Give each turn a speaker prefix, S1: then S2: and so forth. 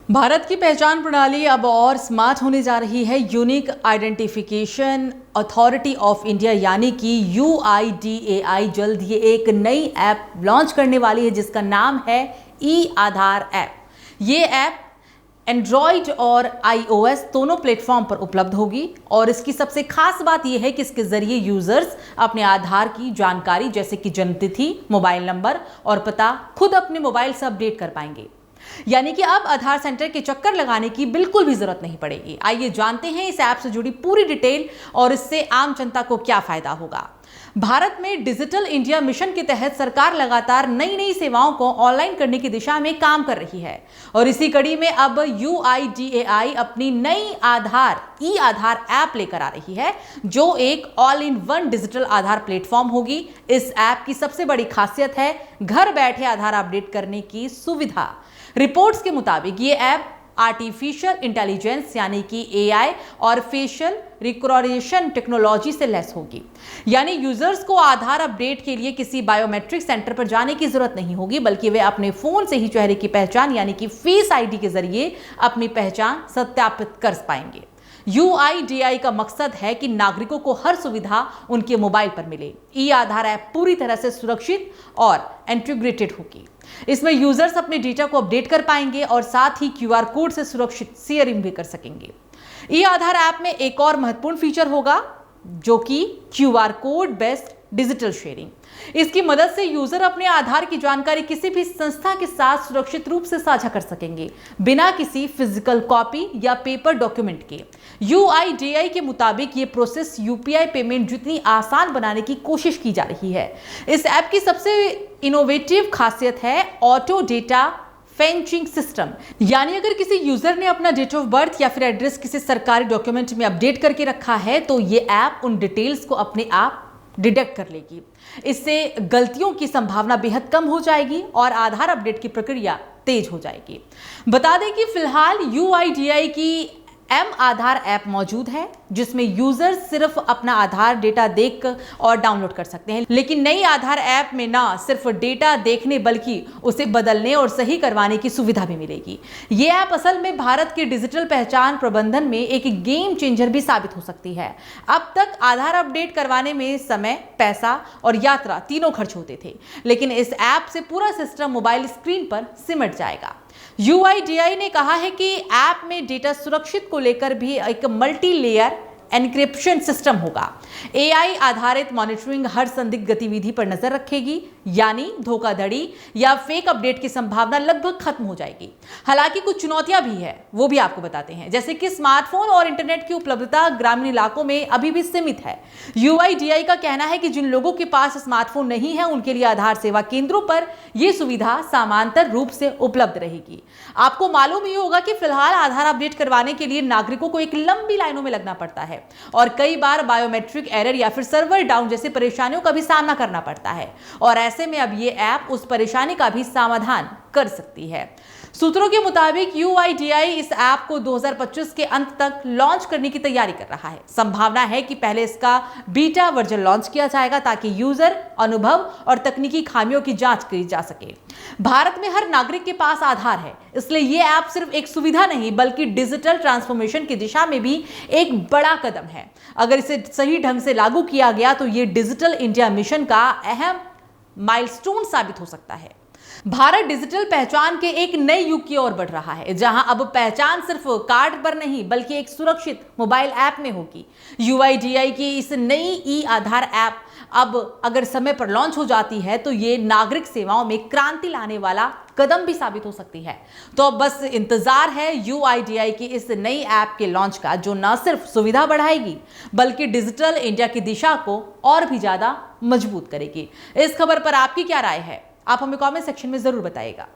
S1: भारत की पहचान प्रणाली अब और स्मार्ट होने जा रही है। Unique identification authority of India यानी कि UIDAI जल्द ये एक नई ऐप लॉन्च करने वाली है जिसका नाम है ई-आधार ऐप। ये ऐप एंड्रॉयड और iOS दोनों प्लेटफॉर्म पर उपलब्ध होगी और इसकी सबसे खास बात यह है कि इसके जरिए यूजर्स अपने आधार की जानकारी जैसे कि जन्मतिथि, मोबाइल नंबर और पता खुद अपने मोबाइल से अपडेट कर पाएंगे। यानी कि अब आधार सेंटर के चक्कर लगाने की बिल्कुल भी जरूरत नहीं पड़ेगी। आइए जानते हैं इस ऐप से जुड़ी पूरी डिटेल और इससे आम जनता को क्या फायदा होगा। भारत में डिजिटल इंडिया मिशन के तहत सरकार लगातार नई नई सेवाओं को ऑनलाइन करने की दिशा में काम कर रही है और इसी कड़ी में अब UIDAI अपनी नई ई-आधार ऐप लेकर आ रही है जो एक all in one digital Aadhaar platform होगी। इस ऐप की सबसे बड़ी खासियत है घर बैठे आधार अपडेट करने की सुविधा। रिपोर्ट्स के मुताबिक ये ऐप आर्टिफिशियल इंटेलिजेंस यानी कि AI और फेशियल रिकॉग्निशन टेक्नोलॉजी से लैस होगी। यानी यूजर्स को आधार अपडेट के लिए किसी बायोमेट्रिक सेंटर पर जाने की जरूरत नहीं होगी, बल्कि वे अपने फोन से ही चेहरे की पहचान यानी कि फेस ID के जरिए अपनी पहचान सत्यापित कर पाएंगे। UIDAI का मकसद है कि नागरिकों को हर सुविधा उनके मोबाइल पर मिले। ई-आधार ऐप पूरी तरह से सुरक्षित और इंटीग्रेटेड होगी। इसमें यूजर्स अपने डेटा को अपडेट कर पाएंगे और साथ ही QR कोड से सुरक्षित शेयरिंग भी कर सकेंगे। ई-आधार ऐप में एक और महत्वपूर्ण फीचर होगा जो कि QR code based digital sharing. इसकी मदद से यूजर अपने आधार की जानकारी किसी भी संस्था के साथ सुरक्षित रूप से साझा कर सकेंगे बिना किसी फिजिकल कॉपी या पेपर डॉक्यूमेंट के। UIDAI के मुताबिक ये प्रोसेस UPI पेमेंट जितनी आसान बनाने की कोशिश की जा रही है। इस ऐप की सबसे इनोवेटिव खासियत है ऑटो डेटा फेंचिंग सिस्टम। यानी अगर किसी यूजर ने अपना डेट ऑफ बर्थ या फिर एड्रेस किसी सरकारी डॉक्यूमेंट में अपडेट करके रखा है तो ये ऐप उन डिटेल्स को अपने आप डिटेक्ट कर लेगी। इससे गलतियों की संभावना बेहद कम हो जाएगी और आधार अपडेट की प्रक्रिया तेज हो जाएगी। बता दें कि फिलहाल UIDAI की आधार ऐप मौजूद है जिसमें यूजर सिर्फ अपना आधार डेटा देख और डाउनलोड कर सकते हैं, लेकिन नई आधार ऐप में ना सिर्फ डेटा देखने बल्कि उसे बदलने और सही करवाने की सुविधा भी मिलेगी। ये ऐप असल में भारत के डिजिटल पहचान प्रबंधन में एक गेम चेंजर भी साबित हो सकती है। अब तक आधार अपडेट करवाने में समय, पैसा और यात्रा तीनों खर्च होते थे, लेकिन इस ऐप से पूरा सिस्टम मोबाइल स्क्रीन पर सिमट जाएगा। UIDAI ने कहा है कि ऐप में डेटा सुरक्षित को लेकर भी एक मल्टी लेयर एन्क्रिप्शन सिस्टम होगा। AI आधारित मॉनिटरिंग हर संदिग्ध गतिविधि पर नजर रखेगी, यानी धोखाधड़ी या फेक अपडेट की संभावना लगभग खत्म हो जाएगी। हालांकि कुछ चुनौतियां भी है, वो भी आपको बताते हैं, जैसे कि स्मार्टफोन और इंटरनेट की उपलब्धता ग्रामीण इलाकों में अभी भी सीमित है। UIDAI का कहना है कि जिन लोगों के पास स्मार्टफोन नहीं है उनके लिए आधार सेवा केंद्रों पर यह सुविधा समानांतर रूप से उपलब्ध रहेगी। आपको मालूम ही होगा कि फिलहाल आधार अपडेट करवाने के लिए नागरिकों को एक लंबी लाइनों में लगना पड़ता है और कई बार बायोमेट्रिक एरर या फिर सर्वर डाउन जैसी परेशानियों का भी सामना करना पड़ता है और ऐसे में अब ये ऐप उस परेशानी का भी समाधान कर सकती है। सूत्रों के मुताबिक UIDAI इस ऐप को 2025 के अंत तक लॉन्च करने की तैयारी कर रहा है। संभावना है कि पहले इसका बीटा वर्जन लॉन्च किया जाएगा ताकि यूजर अनुभव और तकनीकी खामियों की जांच की जा सके। भारत में हर नागरिक के पास आधार है, इसलिए यह ऐप सिर्फ एक सुविधा नहीं बल्कि डिजिटल ट्रांसफॉर्मेशन की दिशा में भी एक बड़ा कदम है। अगर इसे सही ढंग से लागू किया गया तो यह डिजिटल इंडिया मिशन का अहम माइलस्टोन साबित हो सकता है। भारत डिजिटल पहचान के एक नए युग की ओर बढ़ रहा है, जहां अब पहचान सिर्फ कार्ड पर नहीं बल्कि एक सुरक्षित मोबाइल ऐप में होगी। UIDAI की इस नई ई-आधार ऐप अब अगर समय पर लॉन्च हो जाती है तो ये नागरिक सेवाओं में क्रांति लाने वाला कदम भी साबित हो सकती है। तो अब बस इंतजार है UIDAI की इस नई ऐप के लॉन्च का, जो न सिर्फ सुविधा बढ़ाएगी बल्कि डिजिटल इंडिया की दिशा को और भी ज्यादा मजबूत करेगी। इस खबर पर आपकी क्या राय है, आप हमें कमेंट सेक्शन में जरूर बताइएगा।